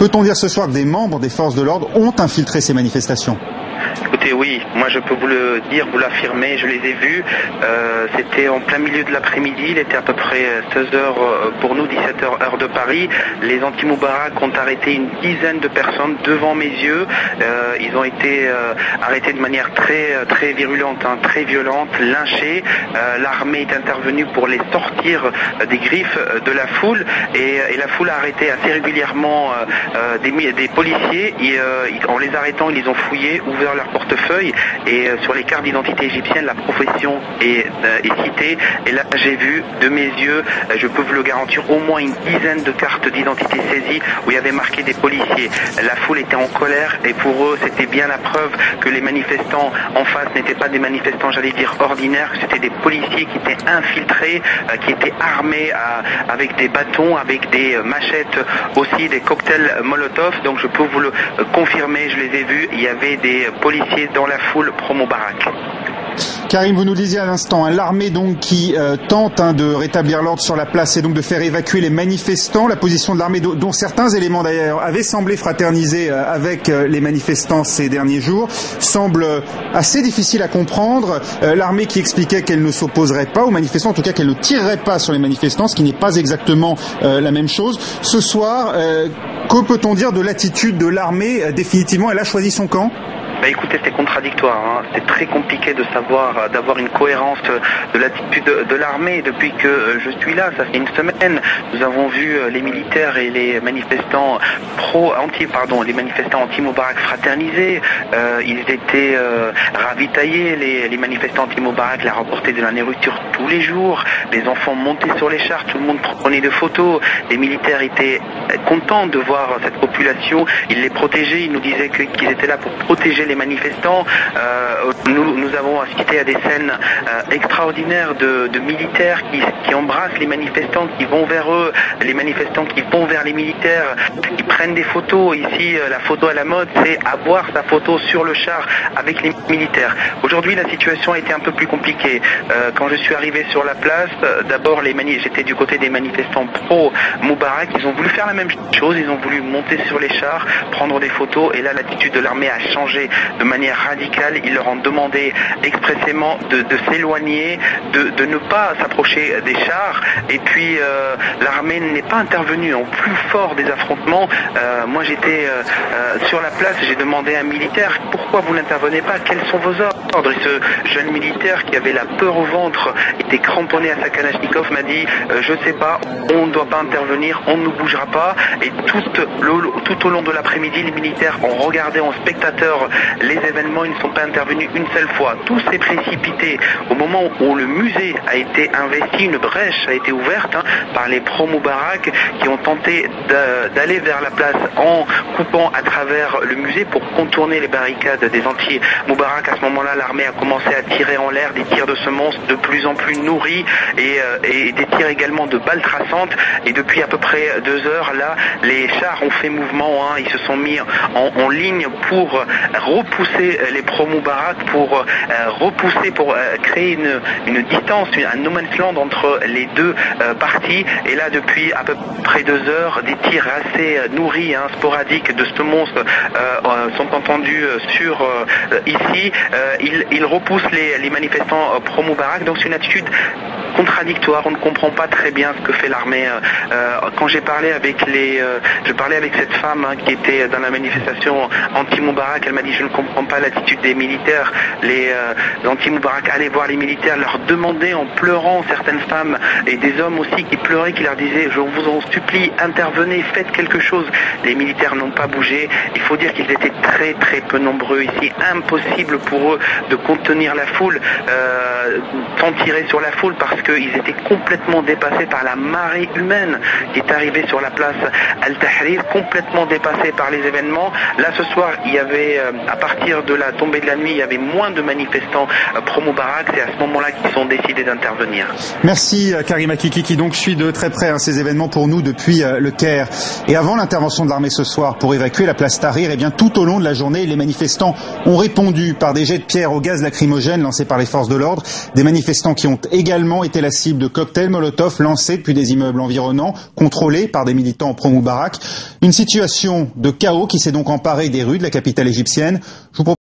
Peut-on dire ce soir que des membres des forces de l'ordre ont infiltré ces manifestations ? Écoutez, oui, moi je peux vous le dire, vous l'affirmer, je les ai vus. C'était en plein milieu de l'après-midi, il était à peu près 16h pour nous, 17h heure de Paris. Les anti-Moubarak ont arrêté une dizaine de personnes devant mes yeux. Ils ont été arrêtés de manière très virulente, très violente, lynchés. L'armée est intervenue pour les sortir des griffes de la foule et la foule a arrêté assez régulièrement des policiers. En les arrêtant, ils les ont fouillés, ouvert leur portefeuille et sur les cartes d'identité égyptiennes, la profession est citée. Et là, j'ai vu de mes yeux, je peux vous le garantir, au moins une dizaine de cartes d'identité saisies où il y avait marqué des policiers. La foule était en colère et pour eux, c'était bien la preuve que les manifestants en face n'étaient pas des manifestants, j'allais dire, ordinaires, c'était des policiers qui étaient infiltrés, qui étaient armés avec des bâtons, avec des machettes aussi, des cocktails Molotov. Donc je peux vous le confirmer, je les ai vus, il y avait des policiers dans la foule pro-Moubarak. Karim, vous nous disiez à l'instant, l'armée donc qui tente de rétablir l'ordre sur la place et donc de faire évacuer les manifestants. La position de l'armée, dont certains éléments d'ailleurs avaient semblé fraterniser avec les manifestants ces derniers jours, semble assez difficile à comprendre. L'armée qui expliquait qu'elle ne s'opposerait pas aux manifestants, en tout cas qu'elle ne tirerait pas sur les manifestants, ce qui n'est pas exactement la même chose. Ce soir, que peut-on dire de l'attitude de l'armée ? Définitivement, elle a choisi son camp ? Écoutez, c'est contradictoire. C'est très compliqué de savoir, d'avoir une cohérence de l'attitude de l'armée. Depuis que je suis là, ça fait une semaine, nous avons vu les militaires et les manifestants les manifestants anti-Moubarak fraterniser. Ils étaient ravitaillés, les manifestants anti-Moubarak la rapportaient de la nourriture tous les jours. Les enfants montaient sur les chars, tout le monde prenait des photos. Les militaires étaient contents de voir cette population. Ils les protégeaient, ils nous disaient qu'ils étaient là pour protéger les manifestants. Nous avons assisté à des scènes extraordinaires de militaires qui embrassent les manifestants, qui vont vers eux, les manifestants qui vont vers les militaires, qui prennent des photos. Ici, la photo à la mode, c'est avoir sa photo sur le char avec les militaires. Aujourd'hui, la situation a été un peu plus compliquée. Quand je suis arrivé sur la place, d'abord, j'étais du côté des manifestants pro-Moubarak. Ils ont voulu faire la même chose, ils ont voulu monter sur les chars, prendre des photos, et là, l'attitude de l'armée a changé de manière radicale. Ils leur ont demandé expressément de s'éloigner, de ne pas s'approcher des chars. Et puis l'armée n'est pas intervenue en plus fort des affrontements. Moi j'étais sur la place, j'ai demandé à un militaire pourquoi vous n'intervenez pas, quels sont vos ordres. Et ce jeune militaire qui avait la peur au ventre, était cramponné à sa Kalachnikov, m'a dit je sais pas, on ne doit pas intervenir, on ne bougera pas. Et tout au long de l'après-midi, les militaires ont regardé en spectateur les événements, ils ne sont pas intervenus une seule fois. Tout s'est précipité au moment où le musée a été investi, une brèche a été ouverte par les pro-Moubarak qui ont tenté d'aller vers la place en coupant à travers le musée pour contourner les barricades des anti-Moubarak. À ce moment-là, l'armée a commencé à tirer en l'air des tirs de semonces de plus en plus nourris et des tirs également de balles traçantes. Et depuis à peu près 2 heures, là, les chars ont fait mouvement, ils se sont mis en ligne pour repousser les pro-Moubarak, pour créer une distance, un no man's land entre les deux parties. Et là, depuis à peu près 2 heures, des tirs assez nourris, sporadiques de semonces sont entendus ici. Ils repoussent les manifestants pro-Moubarak. Donc c'est une attitude contradictoire. On ne comprend pas très bien ce que fait l'armée. Quand je parlais avec cette femme qui était dans la manifestation anti-Moubarak, elle m'a dit je ne comprends pas l'attitude des militaires. Les anti-Moubarak allaient voir les militaires, leur demandaient en pleurant, certaines femmes et des hommes aussi qui pleuraient, qui leur disaient je vous en supplie, intervenez, faites quelque chose. Les militaires n'ont pas bougé. Il faut dire qu'ils étaient très très peu nombreux ici. Impossible pour eux de contenir la foule, sans tirer sur la foule parce qu'ils étaient complètement dépassés par la marée humaine qui est arrivée sur la place Al-Tahrir, complètement dépassés par les événements. Là ce soir, il y avait, à partir de la tombée de la nuit, il y avait moins de manifestants pro-Moubarak. C'est à ce moment-là qu'ils ont décidé d'intervenir. Merci Karim Akiki qui donc suit de très près ces événements pour nous depuis le Caire. Et avant l'intervention de l'armée ce soir pour évacuer la place Tahrir, tout au long de la journée, les manifestants ont répondu par des jets de pierre au gaz lacrymogène lancés par les forces de l'ordre. Des manifestants qui ont également été été la cible de cocktails Molotov lancés depuis des immeubles environnants, contrôlés par des militants pro-Moubarak. Une situation de chaos qui s'est donc emparée des rues de la capitale égyptienne. Je vous propose